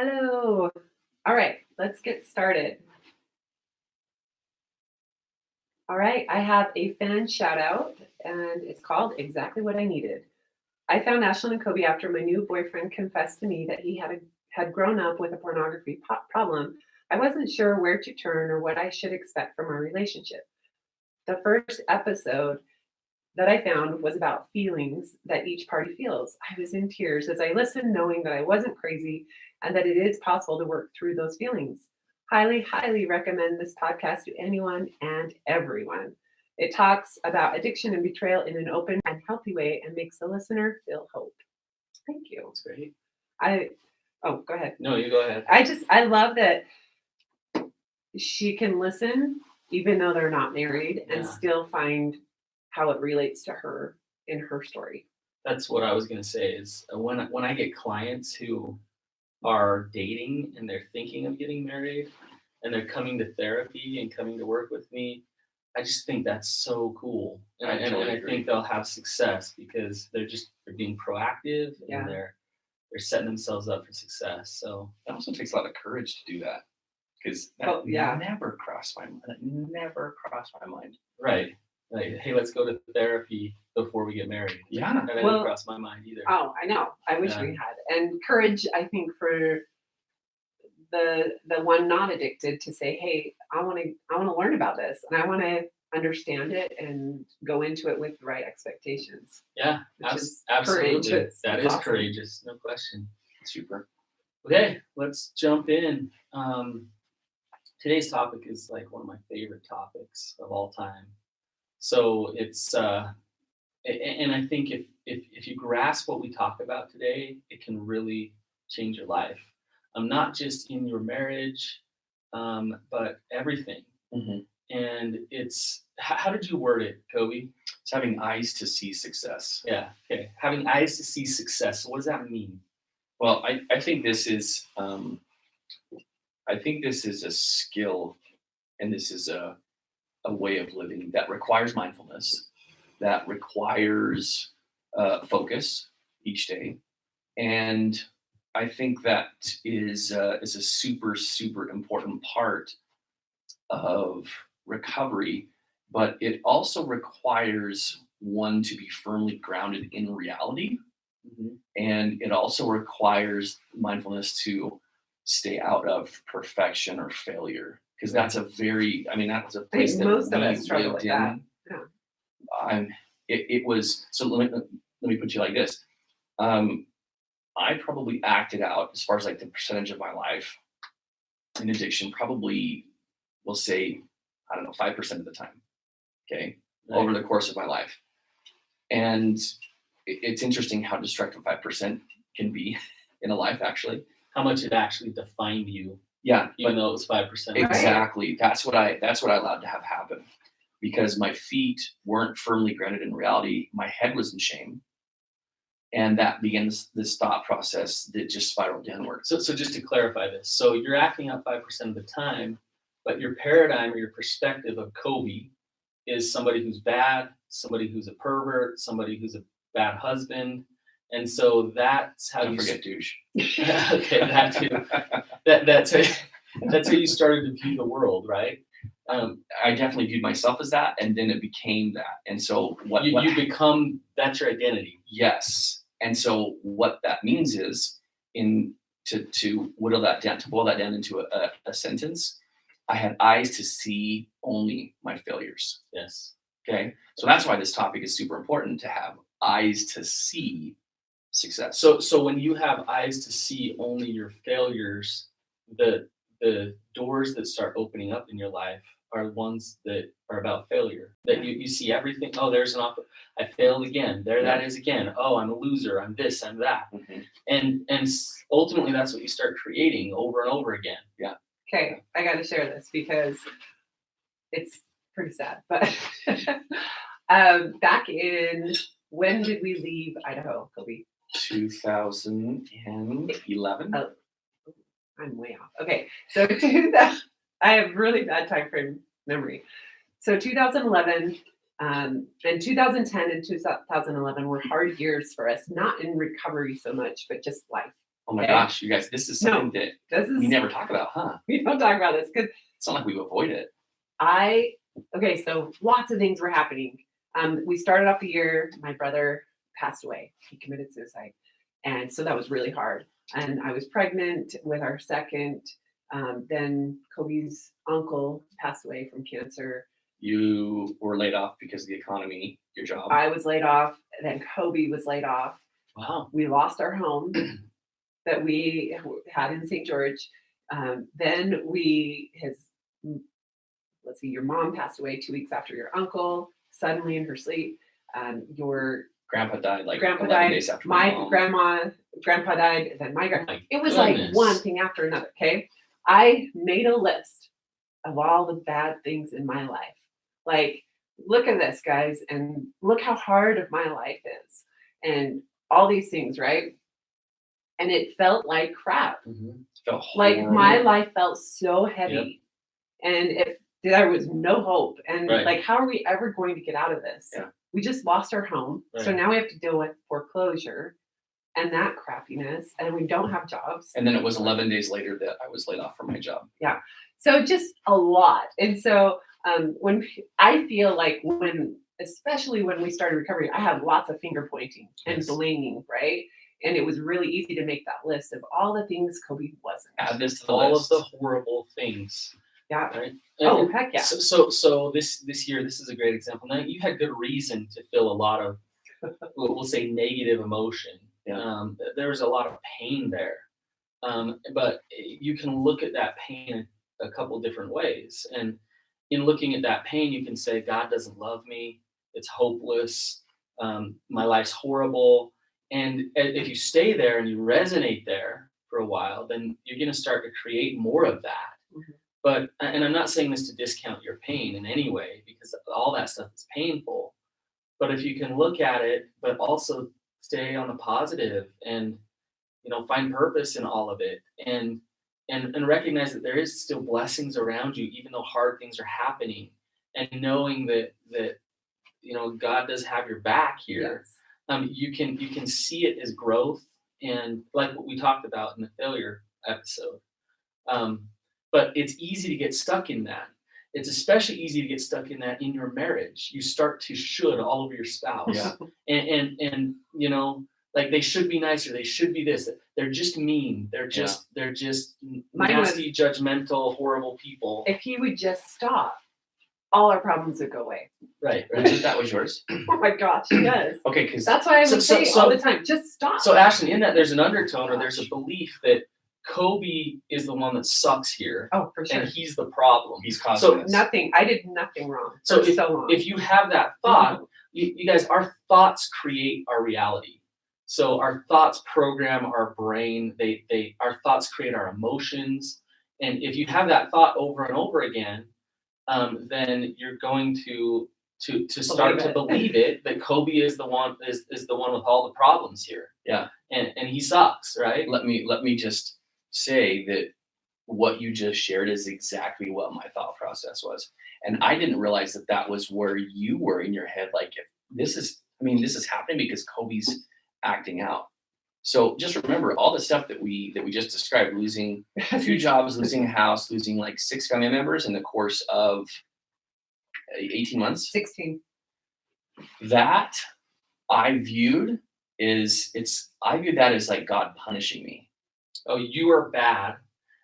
Hello. All right, let's get started. All right, I have a fan shout out, and it's called Exactly What I Needed. I found Ashlyn and Kobe after my new boyfriend confessed to me that had grown up with a pornography problem. I wasn't sure where to turn or what I should expect from our relationship. The first episode that I found was about feelings that each party feels. I was in tears as I listened, knowing that I wasn't crazy and that it is possible to work through those feelings. Highly, highly recommend this podcast to anyone and everyone. It talks about addiction and betrayal in an open and healthy way and makes the listener feel hope. Thank you. That's great. I oh, go ahead. No, you go ahead. I love that she can listen even though they're not married and Yeah. still find how it relates to her in her story. That's what I was gonna say. Is when I get clients who are dating and they're thinking of getting married, and they're coming to therapy and coming to work with me, I just think that's so cool, and totally I agree. think they'll have success because they're being proactive Yeah. and they're setting themselves up for success. So It also takes a lot of courage to do that because that Oh, yeah. never crossed my mind. That never crossed my mind. right, like hey, let's go to therapy before we get married. Yeah. That didn't Well- cross my mind either. Oh, I know. I wish Yeah. we had. And courage, I think, for the one not addicted to say, hey, I wanna learn about this and I wanna understand it and go into it with the right expectations. Yeah, Which is absolutely. courageous. That It's is awesome. courageous, no question. Super. Okay, let's jump in. Today's topic is like one of my favorite topics of all time. So it's, and I think if you grasp what we talk about today, it can really change your life. Not just in your marriage, but everything. Mhm. And it's how did you word it, Kobe? It's having eyes to see success. Yeah. Okay. Having eyes to see success. So what does that mean? Well, I think this is a skill, and this is a way of living that requires mindfulness, that requires focus each day, and I think that is a super important part of recovery, but it also requires one to be firmly grounded in reality. Mhm. And it also requires mindfulness to stay out of perfection or failure. Because that's that was a place that most of us we struggle lived with that. in. Yeah. It was, so let me put you like this. I probably acted out, as far as like the percentage of my life in addiction, probably, we'll say, I don't know, 5% of the time. Okay. Right. Over the course of my life. And it's interesting how destructive 5% can be in a life, actually. How much it actually defined you, Yeah, even though it was 5%. exactly. That's what I allowed to have happen, because my feet weren't firmly grounded in reality. My head was in shame, and that began this thought process that just spiraled downward. So just to clarify this, so you're acting out 5% of the time, but your paradigm or your perspective of Kobe is somebody who's bad, somebody who's a pervert, somebody who's a bad husband, and so that's how Don't you forget douche. okay, that too. That's how you started to view the world, right? I definitely viewed myself as that, and then it became that. And so You become, that's your identity. Yes. And so what that means is, to boil that down into a sentence, I had eyes to see only my failures. Yes. Okay. So that's why this topic is super important, to have eyes to see success. So when you have eyes to see only your failures, the doors that start opening up in your life are ones that are about failure. That you see everything. Oh, there's I failed again. There that is again. Oh, I'm a loser. I'm this. I'm that. Mhm. And ultimately, that's what you start creating over and over again. Yeah. Okay, I got to share this because it's pretty sad. But back in, when did we leave Idaho, Kobe? 2011. Oh, I'm way off. Okay, so I have really bad time frame memory. So 2011 and 2010 and 2011 were hard years for us, not in recovery so much, but just life Oh my Okay. gosh, you guys, this is No. something that This is we never talk about, huh? we don't talk about this because It's not like we avoid it. okay, so lots of things were happening. We started off the year, my brother passed away. He committed suicide. And so that was really hard. And I was pregnant with our second. Then Kobe's uncle passed away from cancer. You were laid off because of the economy, your job. I was laid off. Then Kobe was laid off. Wow. We lost our home that we had in St. George. Then let's see, your mom passed away 2 weeks after your uncle, suddenly in her sleep. Your Grandpa died like grandpa 11 died. days after My mom. grandpa died. Then my grandpa. My It was like goodness. one thing after another. Okay, I made a list of all the bad things in my life. Like, look at this, guys, and look how hard my life is, and all these things, right? And it felt like crap. Mhm. Felt Like horrible. my life felt so heavy, and if there was no hope, and Right. like, how are we ever going to get out of this? Yeah. We just lost our home, so Right. now we have to deal with foreclosure and that crappiness, and we don't have jobs. And then it was 11 days later that I was laid off from my job. So just a lot. And so when I feel like especially when we started recovery, I had lots of finger pointing and Yes. blaming, right? And it was really easy to make that list of all the things Kobe wasn't. Add this to the All list. of the horrible things. Yeah. Right. Oh, And heck yeah. So this year, this is a great example. Now you had good reason to feel a lot of, we'll say, negative emotion. Yeah. There was a lot of pain there, but you can look at that pain a couple different ways. And in looking at that pain, you can say, God doesn't love me. It's hopeless. My life's horrible. And if you stay there and you resonate there for a while, then you're going to start to create more of that. Mhm. But, and I'm not saying this to discount your pain in any way, because all that stuff is painful. But if you can look at it, but also stay on the positive and, find purpose in all of it, and recognize that there is still blessings around you, even though hard things are happening, and knowing that God does have your back here. Yes. You can see it as growth, and like what we talked about in the failure episode. But it's easy to get stuck in that. It's especially easy to get stuck in that in your marriage. You start to should all over your spouse. Yeah. And like, they should be nicer, they should be this. They're just mean. They're just Mine was- nasty, judgmental, horrible people. If he would just stop, all our problems would go away. Right. That was yours. Oh my gosh, yes. Okay, because That's why I would So- say so- all the time, just stop. So Ashley, in that there's an undertone, or there's a belief that Kobe is the one that sucks here, Oh, for sure. and he's the problem. he's causing So this. I did nothing wrong So for so long. If you have that thought, you guys, our thoughts create our reality. So our thoughts program our brain. Our thoughts create our emotions. And if you have that thought over and over again, then you're going to start to believe it, that Kobe is the one is the one with all the problems here. Yeah. And he sucks, right? Let me just say that what you just shared is exactly what my thought process was. And I didn't realize that was where you were in your head. Like, if this is happening because Kobe's acting out. So just remember all the stuff that we just described: losing 2 jobs, losing a house, losing like 6 family members in the course of 18 months. 16. That I viewed that as like God punishing me. Oh, you are bad,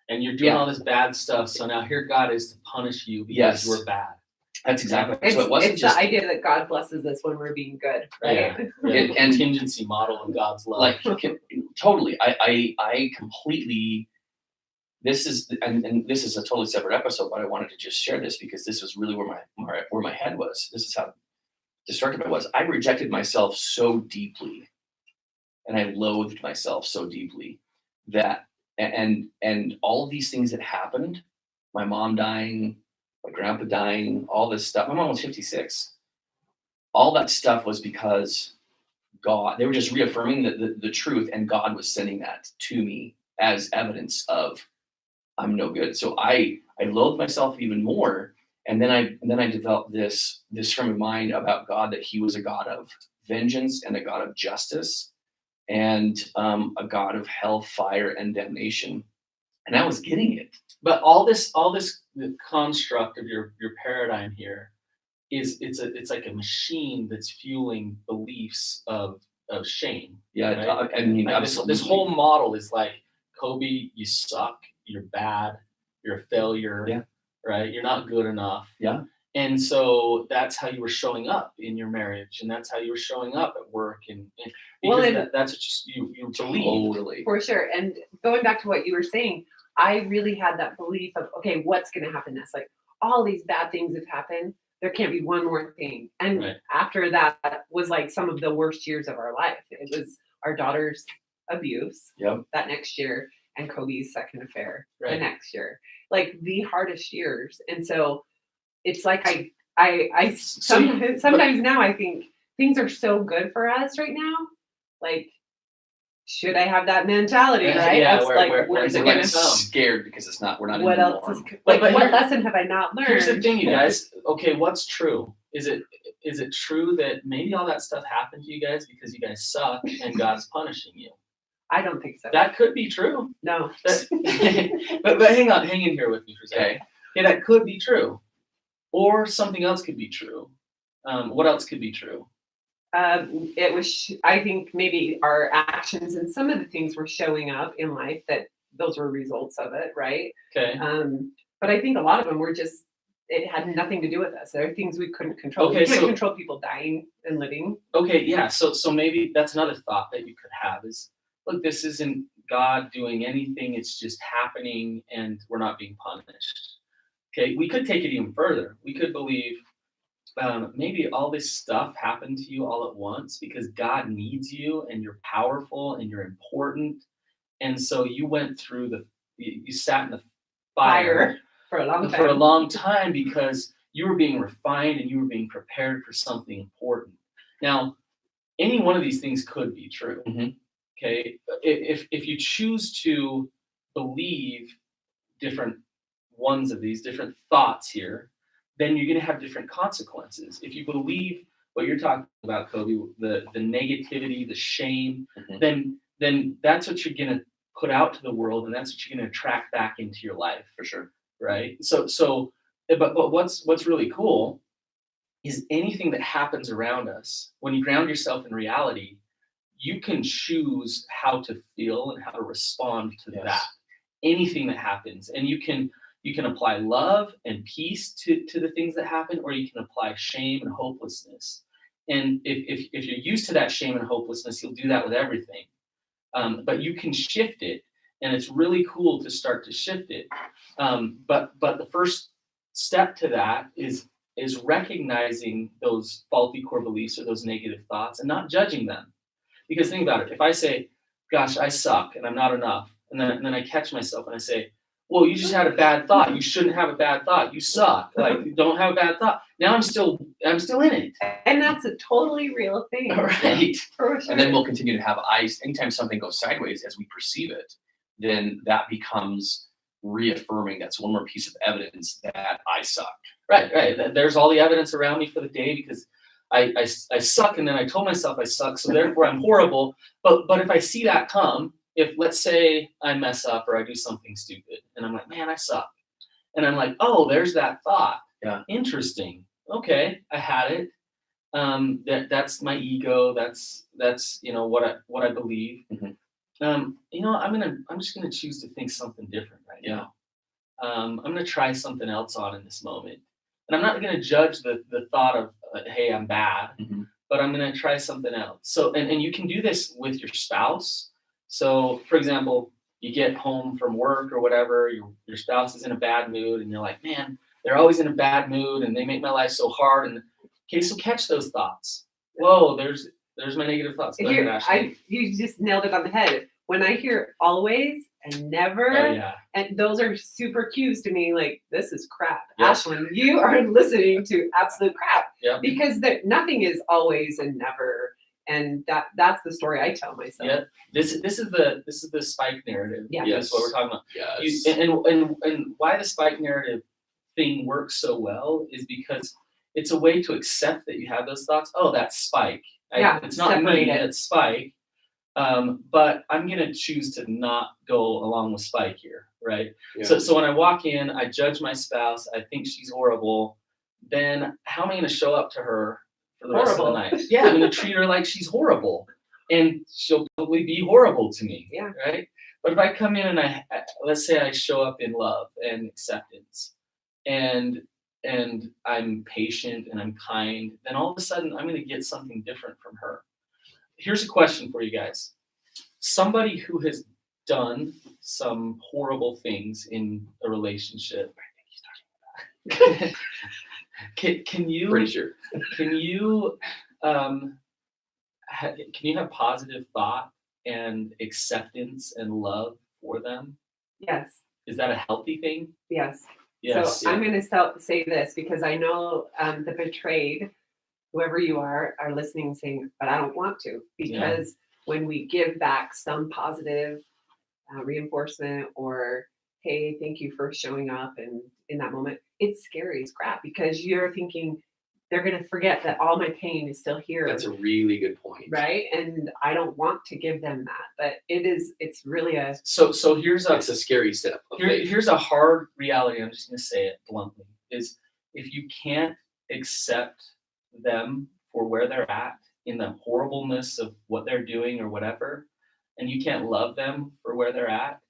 and you're doing Yeah. all this bad stuff. So now here God is to punish you because Yes. you were bad. That's exactly. It's, So it wasn't it's just the idea that God blesses us when we're being good, right? Yeah, And- the contingency model of God's love. like totally. I completely. This is and this is a totally separate episode, but I wanted to just share this because this was really where my head was. This is how destructive it was. I rejected myself so deeply, and I loathed myself so deeply that and all of these things that happened, my mom dying, my grandpa dying, all this stuff. My mom was 56. All that stuff was because God, they were just reaffirming the truth, and God was sending that to me as evidence of I'm no good. So I loathed myself even more. And then I developed this frame of mind about God, that he was a God of vengeance and a God of justice. and a God of hell, fire, and damnation. And I was getting it. But all this the construct of your paradigm here is it's like a machine that's fueling beliefs of shame. Yeah, right? I mean, Like absolutely. this whole model is like, Kobe, you suck, you're bad, you're a failure, Yeah. right? You're not good enough. Yeah. And so that's how you were showing up in your marriage, and that's how you were showing up at work, and Well, because and- that's what you believe. Totally. For sure. And going back to what you were saying, I really had that belief of, okay, what's going to happen next? Like, all these bad things have happened. There can't be one more thing. And Right. after that was like some of the worst years of our life. It was our daughter's abuse Yep. that next year and Kobe's second affair the Right. next year. Like the hardest years. And so it's like I So you- sometimes now I think things are so good for us right now. Like, should I have that mentality, right? Yeah, It's where- like, where- where's where's it it gonna gonna come? Scared because we're not what in the else is norm. like But what here- lesson have I not learned? Here's the thing, you guys. Okay, what's true? Is it true that maybe all that stuff happened to you guys because you guys suck and God's punishing you? I don't think so. That could be true. No. but hang in here with me for a second. Okay. Yeah, that could be true, or something else could be true. What else could be true? It was, I think maybe our actions and some of the things were showing up in life that those were results of it, right? Okay. But I think a lot of them were just, it had nothing to do with us. There are things we couldn't control. Okay, We can't so- control people dying and living. Okay, yeah. So maybe that's another thought that you could have is, look, this isn't God doing anything. It's just happening, and we're not being punished. Okay, we could take it even further. We could believe maybe all this stuff happened to you all at once because God needs you, and you're powerful, and you're important, and so you went through you sat in the fire For a long time. for a long time because you were being refined and you were being prepared for something important. Now, any one of these things could be true. Mhm. Okay, if you choose to believe different ones of these different thoughts here, then you're going to have different consequences. If you believe what you're talking about, Kobe, the negativity, the shame, Mhm. then that's what you're going to put out to the world, and that's what you're going to attract back into your life. For sure. Right? But what's really cool is anything that happens around us, when you ground yourself in reality, you can choose how to feel and how to respond to Yes. that. Anything that happens, and you can apply love and peace to the things that happen, or you can apply shame and hopelessness. And if you're used to that shame and hopelessness, you'll do that with everything. But you can shift it, and it's really cool to start to shift it. But the first step to that is recognizing those faulty core beliefs or those negative thoughts and not judging them. Because think about it. If I say, gosh, I suck and I'm not enough, and then I catch myself and I say, well, you just had a bad thought. You shouldn't have a bad thought. You suck. Like, don't have a bad thought. Now I'm still in it. And that's a totally real thing. All right. For sure. And then we'll continue to have eyes. Anytime something goes sideways as we perceive it, then that becomes reaffirming. That's one more piece of evidence that I suck. Right. There's all the evidence around me for the day because I suck, and then I told myself I suck, so therefore I'm horrible. But if I see that come, if let's say I mess up or I do something stupid, and I'm like, man, I suck, and I'm like, oh, there's that thought. Yeah. Interesting. Okay, I had it. That's my ego. That's what I believe. Mhm. I'm just gonna choose to think something different right now. I'm gonna try something else on in this moment. And I'm not going to judge the thought of, hey, I'm bad, Mhm. but I'm going to try something else. So, and you can do this with your spouse. So, for example, you get home from work or whatever, your spouse is in a bad mood, and you're like, man, they're always in a bad mood, and they make my life so hard. And okay, so catch those thoughts. Whoa, there's my negative thoughts. Go ahead, Ashley. You just nailed it on the head. When I hear always and never, Oh, yeah. and those are super cues to me, like, this is crap. Yeah. Ashlyn, you are listening to absolute crap. Yeah. Because nothing is always and never. And that's the story I tell myself. Yeah. This is the spike narrative. Yeah. That's what we're talking about. Yes. And why the spike narrative thing works so well is because it's a way to accept that you have those thoughts. Oh, that's spike. Yeah, It's not separate me, it. it's spike. But I'm gonna choose to not go along with Spike here, right? Yeah. So when I walk in, I judge my spouse. I think she's horrible. Then how am I gonna show up to her for the rest of the Horrible. night? Yeah, I'm gonna treat her like she's horrible, and she'll probably be horrible to me. Yeah. Right. But if I come in and let's say I show up in love and acceptance, and I'm patient and I'm kind, then all of a sudden I'm gonna get something different from her. Here's a question for you guys. Somebody who has done some horrible things in a relationship. Can you Pretty sure. can you can you have positive thought and acceptance and love for them? Yes. Is that a healthy thing? Yes. Yes. So I'm going to say this because I know the betrayed, whoever you are listening saying, but I don't want to, because when we give back some positive reinforcement or, hey, thank you for showing up, and in that moment, it's scary as crap because you're thinking they're going to forget that all my pain is still here. That's a really good point. Right. And I don't want to give them that, but it's really a. So here's It's a scary step. Here's a hard reality. I'm just going to say it bluntly: is if you can't accept them for where they're at in the horribleness of what they're doing or whatever, and you can't love them for where they're at,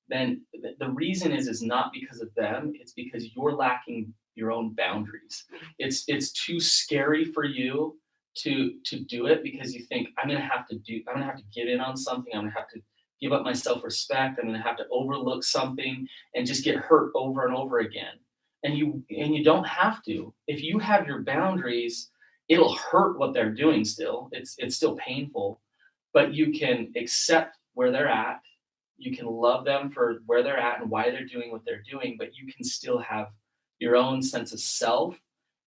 then the reason is not because of them. It's because you're lacking your own boundaries. It's too scary for you to do it because you think I'm gonna have to give in on something. I'm gonna have to give up my self-respect. I'm gonna have to overlook something and just get hurt over and over again. And you don't have to. If you have your boundaries, it'll hurt what they're doing still. It's still painful, but you can accept where they're at. You can love them for where they're at and why they're doing what they're doing, but you can still have your own sense of self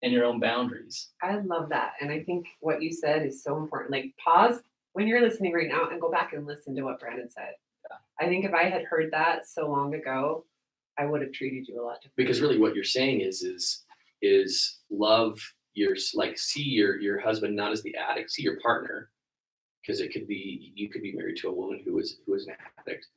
and your own boundaries. I love that. And I think what you said is so important. Like, pause when you're listening right now and go back and listen to what Brandon said. Yeah. I think if I had heard that so long ago, I would have treated you a lot differently. Because really what you're saying is love see your husband not as the addict, see your partner, because you could be married to a woman who is an addict,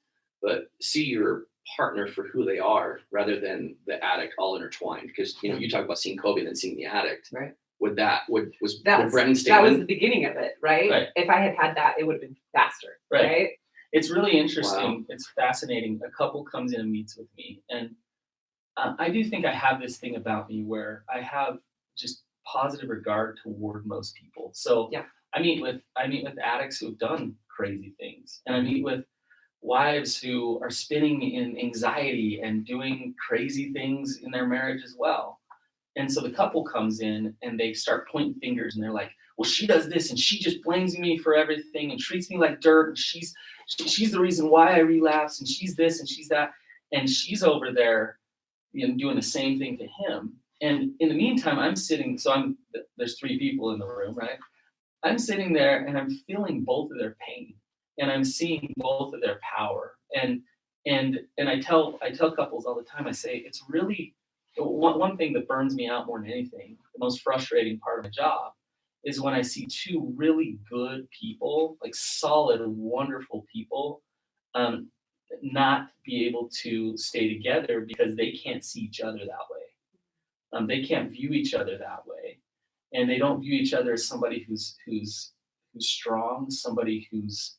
but see your partner for who they are rather than the addict all intertwined. Because you talk about seeing Kobe and then seeing the addict. Right. Would Brendan's That statement? was the beginning of it, right? If I had that, it would have been faster. Right. It's really interesting. Wow. It's fascinating. A couple comes in and meets with me, and I do think I have this thing about me where I have just positive regard toward most people. So yeah. I meet with addicts who have done crazy things, and I meet with wives who are spinning in anxiety and doing crazy things in their marriage as well. And so the couple comes in and they start pointing fingers and they're like, well, she does this and she just blames me for everything and treats me like dirt, and she's the reason why I relapse, and she's this and she's that, and she's over there doing the same thing to him. And in the meantime, I'm sitting, there's 3 people in the room, right? I'm sitting there and I'm feeling both of their pain, and I'm seeing both of their power. And I tell couples all the time, I say, it's really one thing that burns me out more than anything, the most frustrating part of my job, is when I see 2 really good people, like solid, wonderful people, not be able to stay together because they can't see each other that way. They can't view each other that way, and they don't view each other as somebody who's strong, somebody who's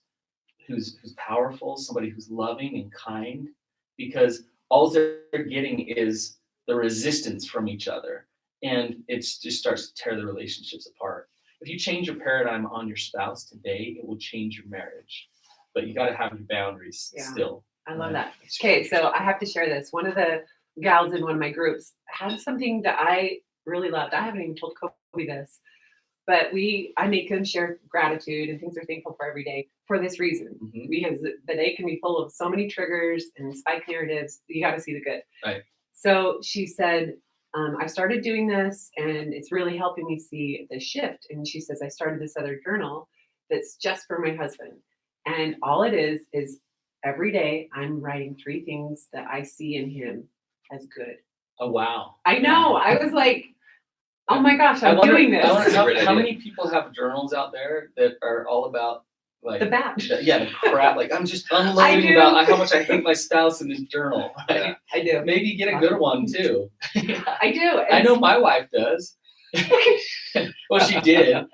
powerful, somebody who's loving and kind, because all they're getting is the resistance from each other, and it just starts to tear the relationships apart. If you change your paradigm on your spouse today, it will change your marriage, but you got to have your boundaries still. I love that. Okay, so I have to share this. One of the gals in one of my groups had something that I really loved. I haven't even told Kobe this, but I make them share gratitude and things they're thankful for every day for this reason, because the day can be full of so many triggers and spike narratives. You got to see the good. Right. So she said, I started doing this and it's really helping me see the shift. And she says, I started this other journal that's just for my husband. And all it is every day I'm writing 3 things that I see in him as good. Oh, wow. I know. I was like, oh my gosh, I'm doing this. How many people have journals out there that are all about like The bat. the crap. Like I'm just unloading do. about how much I hate my spouse in this journal. Right? I do. Maybe get a good one too. I do. I know my wife does. Well, she did.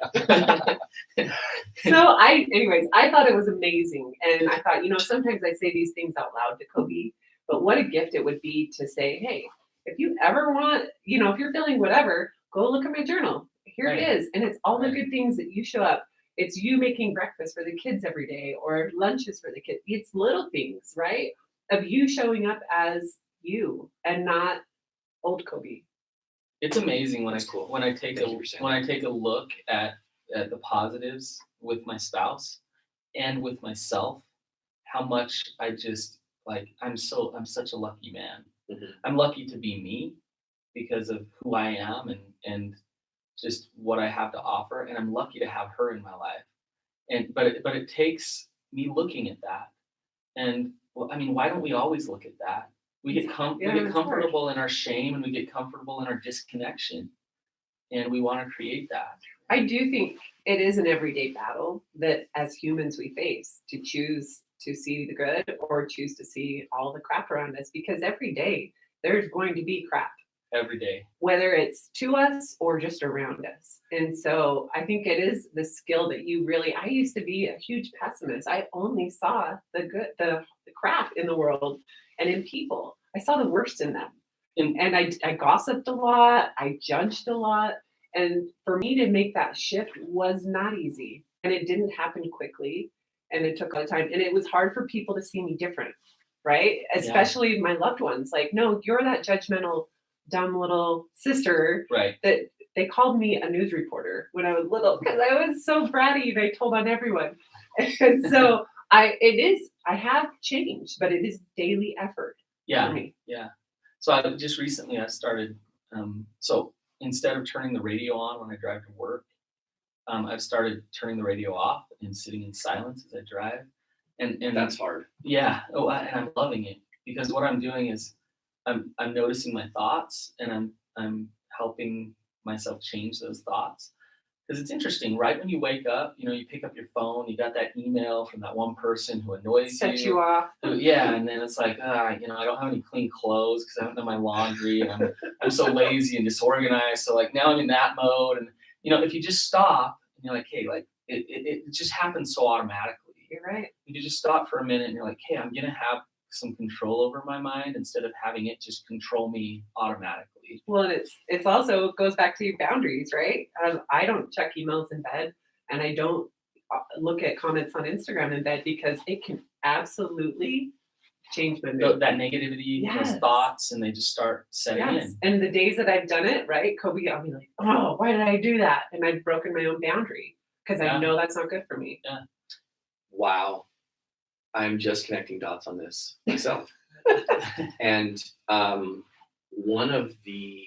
So anyways, I thought it was amazing. And I thought, sometimes I say these things out loud to Kobe, but what a gift it would be to say, hey, if you ever want, if you're feeling whatever, go look at my journal. Here Right. it is. And it's all the Right. good things that you show up. It's you making breakfast for the kids every day or lunches for the kids. It's little things, right? Of you showing up as you and not old Kobe. It's amazing when That's cool. when I take Thank you for saying when I take a look at the positives with my spouse and with myself, how much I just like I'm such a lucky man. Mhm. I'm lucky to be me because of who I am and just what I have to offer, and I'm lucky to have her in my life. And but it takes me looking at that. And well, I mean, why don't we always look at that? We get Yeah, we get it's hard. comfortable in our shame and we get comfortable in our disconnection, and we want to create that. I do think it is an everyday battle that as humans we face to choose to see the good or choose to see all the crap around us because every day there's going to be crap, Every day. whether it's to us or just around us. And so I think it is the skill that I used to be a huge pessimist. I only saw the good, the crap in the world and in people. I saw the worst in them. And I gossiped a lot, I judged a lot. And for me to make that shift was not easy. And it didn't happen quickly. And it took a lot of time. And it was hard for people to see me different, right? Especially my loved ones. Like, no, you're that judgmental, dumb little sister Right. that they called me a news reporter when I was little because I was so bratty and I told on everyone. And so I have changed, but it is daily effort Yeah. for me. Yeah. So I just recently I started. So instead of turning the radio on when I drive to work, I've started turning the radio off and sitting in silence as I drive. And That's hard. yeah. Oh, and I'm loving it because what I'm doing is I'm noticing my thoughts and I'm helping myself change those thoughts. Because it's interesting, right when you wake up, you pick up your phone, you got that email from that one person who annoys Set you off. Yeah, and then it's like, I don't have any clean clothes because I haven't done my laundry, and I'm so lazy and disorganized. So like now I'm in that mode, and if you just stop and you're like, hey, like it just happens so automatically. You're right. You just stop for a minute and you're like, hey, I'm gonna have some control over my mind instead of having it just control me automatically. Well, and it's also goes back to boundaries, right? I don't check emails in bed, and I don't look at comments on Instagram in bed because it can absolutely change my mood. That negativity, Yes. those thoughts, and they just start setting in. And the days that I've done it, right, Kobe, I'll be like, oh, why did I do that? And I've broken my own boundary because I know that's not good for me. Yeah. Wow. I'm just connecting dots on this myself. And one of the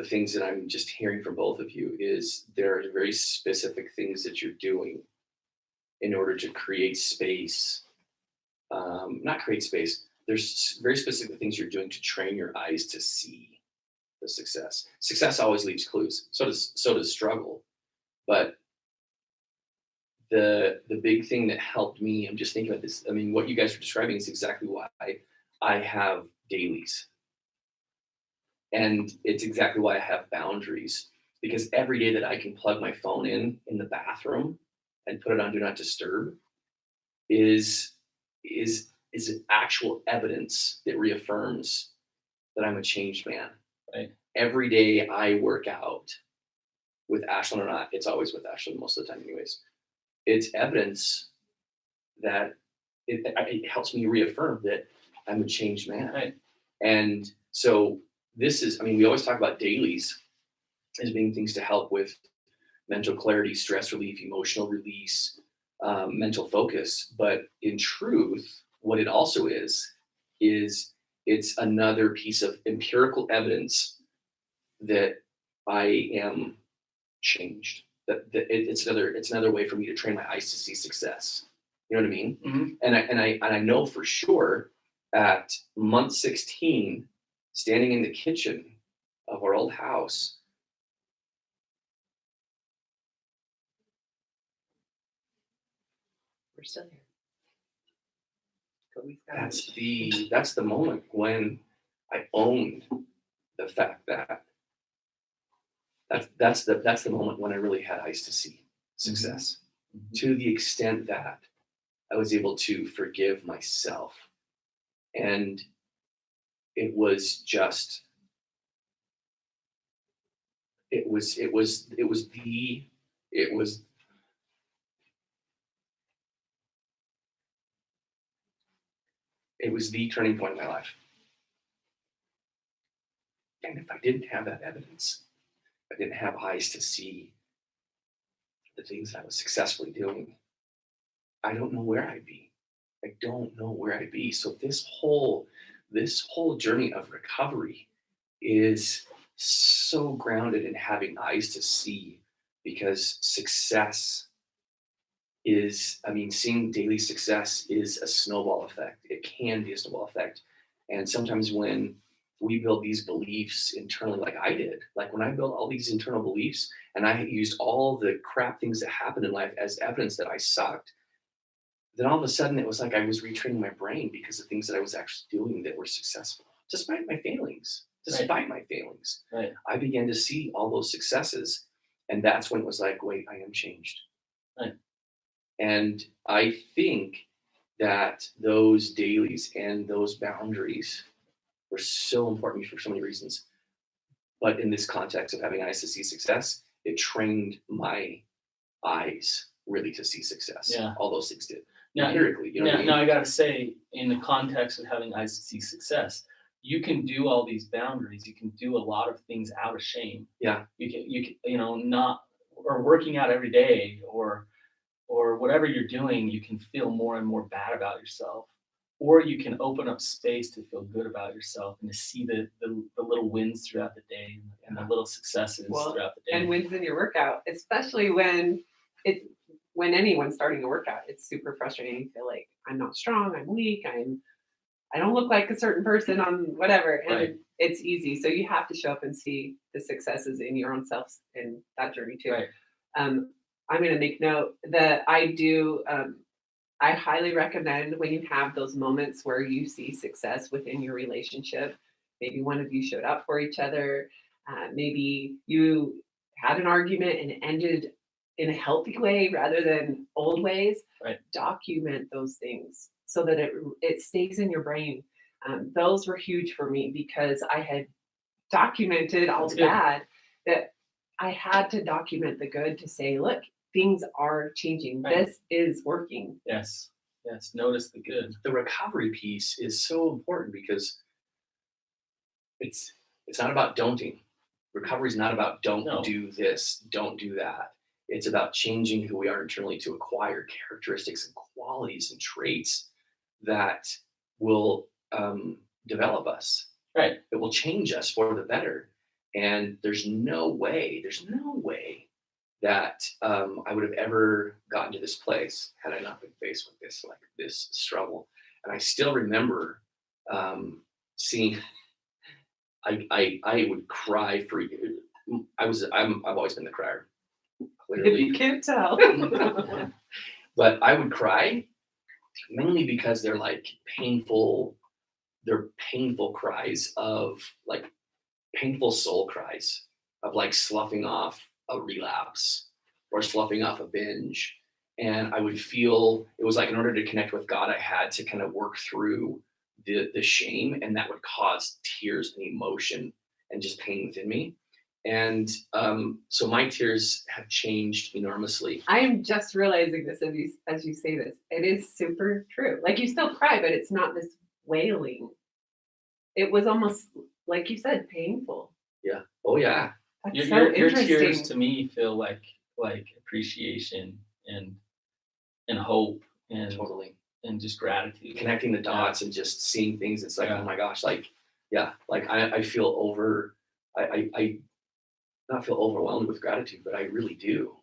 things that I'm just hearing from both of you is there are very specific things that you're doing in order to create space. Not create space. There's very specific things you're doing to train your eyes to see the success. Success always leaves clues. So does struggle. But the big thing that helped me, I'm just thinking about this. I mean, what you guys are describing is exactly why I have dailies. And it's exactly why I have boundaries. Because every day that I can plug my phone in the bathroom and put it on do not disturb is actual evidence that reaffirms that I'm a changed man. Right. Every day I work out with Ashlyn or not, it's always with Ashlyn most of the time anyways. It's evidence that it helps me reaffirm that I'm a changed man. Right. And so this is, I mean, we always talk about dailies as being things to help with mental clarity, stress relief, emotional release, mental focus. But in truth, what it also is it's another piece of empirical evidence that I am changed. That it's another way for me to train my eyes to see success. You know what I mean? Mm-hmm. And I know for sure at month 16, standing in the kitchen of our old house, We're still here. Kobe's got That's the moment when I owned the fact that that's the moment when I really had eyes to see success, to the extent that I was able to forgive myself. And it was just it was the turning point in my life. And if I didn't have that evidence, I didn't have eyes to see the things that I was successfully doing, I don't know where I'd be. I don't know where I'd be. So this whole journey of recovery is so grounded in having eyes to see, because success is, I mean, seeing daily success is a snowball effect. It can be a snowball effect. And sometimes when we build these beliefs internally, like I did, like when I built all these internal beliefs and I used all the crap things that happened in life as evidence that I sucked, then all of a sudden it was like I was retraining my brain because of things that I was actually doing that were successful, despite my failings. Right. I began to see all those successes. And that's when it was like, wait, I am changed. Right. And I think that those dailies and those boundaries were so important for so many reasons. But in this context of having eyes to see success, it trained my eyes really to see success. Yeah. All those things did. Now, Empirically, you know what I mean? now I gotta say, in the context of having eyes to see success, you can do all these boundaries. You can do a lot of things out of shame. Yeah. You can, not, or working out every day, or whatever you're doing, you can feel more and more bad about yourself, or you can open up space to feel good about yourself and to see the little wins throughout the day and the little successes throughout the day. And wins in your workout, especially when anyone's starting a workout, it's super frustrating. You feel like I'm not strong, I'm weak, I don't look like a certain person on whatever. And Right. It's easy. So you have to show up and see the successes in your own self in that journey too. Right. I'm going to make note that I do. I highly recommend when you have those moments where you see success within your relationship. Maybe one of you showed up for each other. Maybe you had an argument and it ended in a healthy way rather than old ways. Right. Document those things so that it stays in your brain. Those were huge for me because I had documented all That's the good. bad, that I had to document the good to say, look, things are changing. Right. This is working. Yes. Notice the good. The recovery piece is so important because it's not about don'ting. Recovery is not about don't No. do this, don't do that. It's about changing who we are internally to acquire characteristics and qualities and traits that will develop us. Right. It will change us for the better. And there's no way that I would have ever gotten to this place had I not been faced with this struggle. And I still remember seeing. I would cry for. I've always been the crier. If Clearly, you can't tell. but I would cry mainly because they're like painful. They're painful cries of like painful soul cries of like sloughing off a relapse or sloughing off a binge. And I would feel it was like in order to connect with God, I had to kind of work through the shame, and that would cause tears and emotion and just pain within me. And so my tears have changed enormously. I am just realizing this as you say this. It is super true. Like you still cry, but it's not this wailing. It was almost like you said, painful. Yeah. Oh yeah. That's Your interesting. tears to me feel like appreciation and hope and Totally. and just gratitude. Connecting the dots and just seeing things. It's like, Yeah. oh my gosh, like, yeah, like I feel I not feel overwhelmed with gratitude, but I really do.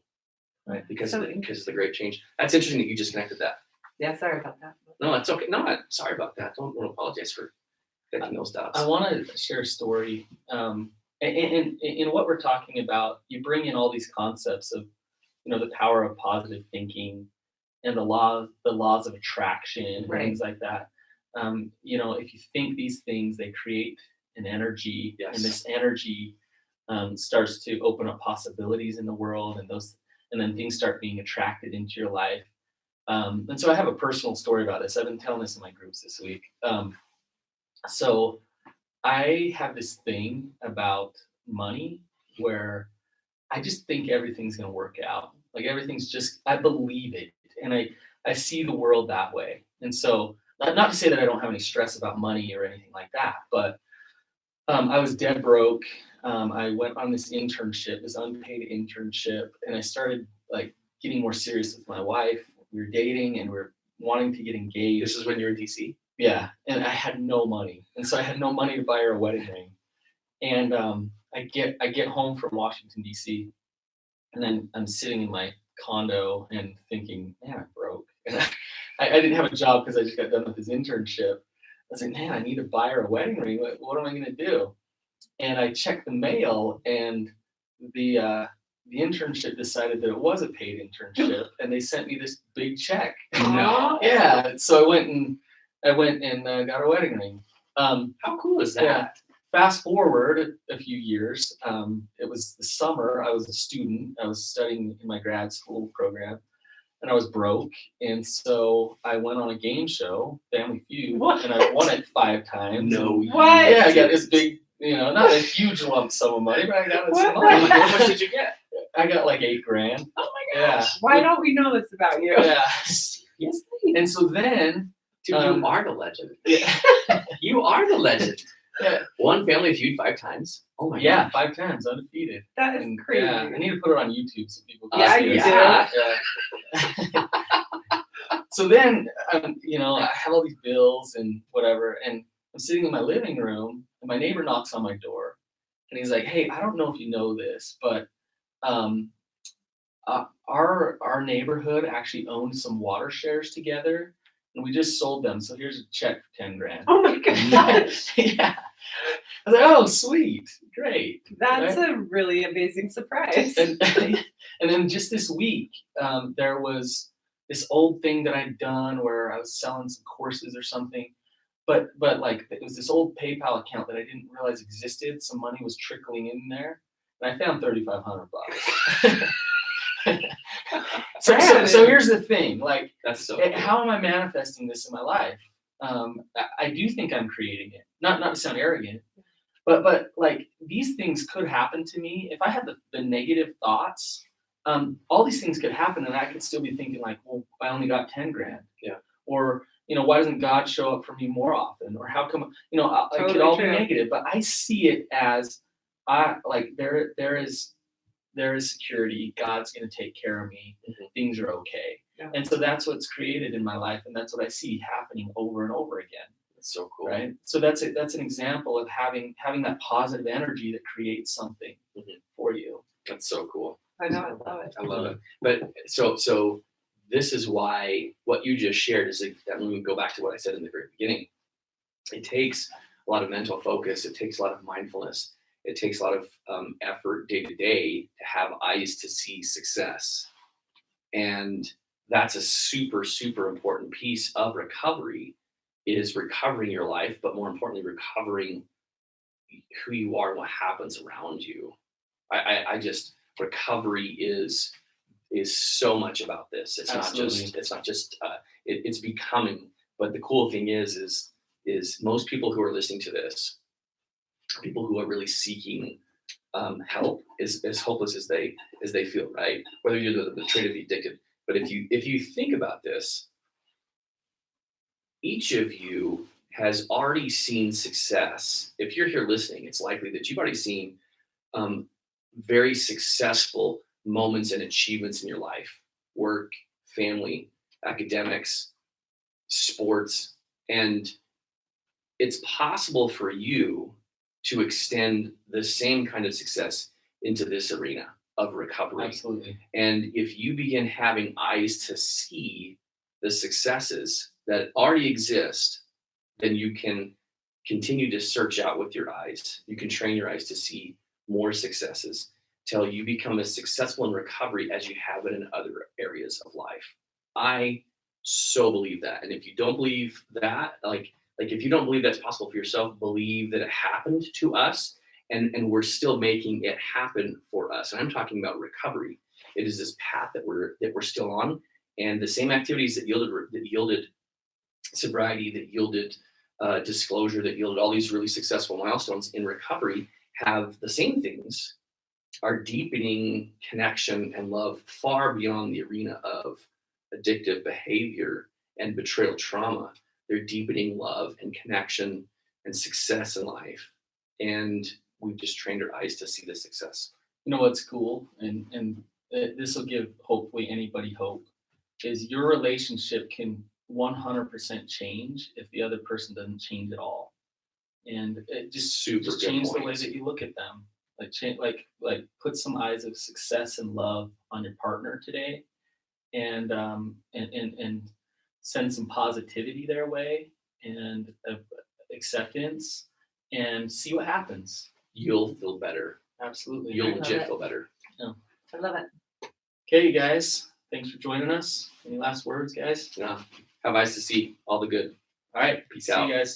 Right. Because So of the great change. That's interesting that you just connected that. Yeah, sorry about that. No, it's okay. No, I'm sorry about that. Don't apologize for connecting those dots. I want to share a story. And in what we're talking about, you bring in all these concepts of, the power of positive thinking and the laws of attraction and Right. things like that. If you think these things, they create an energy, Yes. and this energy starts to open up possibilities in the world, and then things start being attracted into your life. And so I have a personal story about this. I've been telling this in my groups this week. So I have this thing about money where I just think everything's going to work out. Like everything's just, I believe it. And I see the world that way. And so, not to say that I don't have any stress about money or anything like that, but I was dead broke. I went on this internship, this unpaid internship, and I started like getting more serious with my wife. We were dating and we are wanting to get engaged. This is when you're in DC. Yeah, and I had no money, and so I had no money to buy her a wedding ring. And I get home from Washington D.C. and then I'm sitting in my condo and thinking, man, I'm broke. And I didn't have a job because I just got done with this internship. I was like, man, I need to buy her a wedding ring. What am I going to do? And I checked the mail, and the internship decided that it was a paid internship, and they sent me this big check. No. Yeah, so I went and got a wedding ring. How cool is that? Yeah. Fast forward a few years, it was the summer. I was a student. I was studying in my grad school program, and I was broke. And so I went on a game show, Family Feud, and I won it 5 times. No. What? Yeah, I got this big, not a huge lump sum of money, but I got some What? money. How much did you get? I got like $8,000. Oh my gosh. Why don't we know this about you? Yeah. Yes. And so then, Dude, you are the legend. yeah, You are the legend. Yeah. Won Family Feud 5 times. Oh my yeah, gosh. 5 times undefeated. That is And, crazy. yeah, I need to put it on YouTube so people can Yeah, see you it. do. Yeah. So then, I have all these bills and whatever, and I'm sitting in my living room, and my neighbor knocks on my door, and he's like, "Hey, I don't know if you know this, but our neighborhood actually owns some water shares together, and we just sold them. So here's a check for $10,000." Oh my gosh. Yeah. I was like, "Oh, sweet, great." That's Right? a really amazing surprise. And and then just this week, there was this old thing that I'd done where I was selling some courses or something, but like it was this old PayPal account that I didn't realize existed. Some money was trickling in there, and I found $3,500. So here's the thing, like, That's so cool. how am I manifesting this in my life? I do think I'm creating it. Not to sound arrogant, but like these things could happen to me if I had the negative thoughts. All these things could happen, and I could still be thinking like, well, I only got $10,000. Yeah. Or why doesn't God show up for me more often? Or how come it Totally could all true. be negative, but I see it as there is security. God's going to take care of me. Mhm. Things are okay. Yeah. And so that's what's created in my life, and that's what I see happening over and over again. That's so cool. Right. So that's an example of having that positive energy that creates something Mhm. for you. That's so cool. I know, I love it. I love it. But so this is why what you just shared is that when we go back to what I said in the very beginning, it takes a lot of mental focus. It takes a lot of mindfulness. It takes a lot of effort day to day to have eyes to see success. And that's a super, super important piece of recovery, is recovering your life, but more importantly, recovering who you are and what happens around you. I just, recovery is so much about this. It's Absolutely. not just it's becoming. But the cool thing is most people who are listening to this, people who are really seeking help, as hopeless as they feel, right? Whether you're the trait of the addicted. But if you think about this, each of you has already seen success. If you're here listening, it's likely that you've already seen very successful moments and achievements in your life: work, family, academics, sports. And it's possible for you to extend the same kind of success into this arena of recovery. Absolutely. And if you begin having eyes to see the successes that already exist, then you can continue to search out with your eyes. You can train your eyes to see more successes till you become as successful in recovery as you have it in other areas of life. I so believe that. And if you don't believe that, like if you don't believe that's possible for yourself, believe that it happened to us, and we're still making it happen for us. And I'm talking about recovery. It is this path that we're still on, and the same activities that yielded sobriety, that yielded disclosure, that yielded all these really successful milestones in recovery, have the same things, are deepening connection and love far beyond the arena of addictive behavior and betrayal trauma. They're deepening love and connection and success in life. And we've just trained our eyes to see the success. You know what's cool, and this will give hopefully anybody hope, is your relationship can 100% change if the other person doesn't change at all. And it just Super just good change the way points. that you look at them. Like change, like put some eyes of success and love on your partner today, and send some positivity their way, and acceptance, and see what happens. You'll feel better. Absolutely. You'll love legit it. feel better. I love it. Okay, you guys. Thanks for joining us. Any last words, guys? Yeah. Have eyes to see all the good. All right. Peace See out. you guys.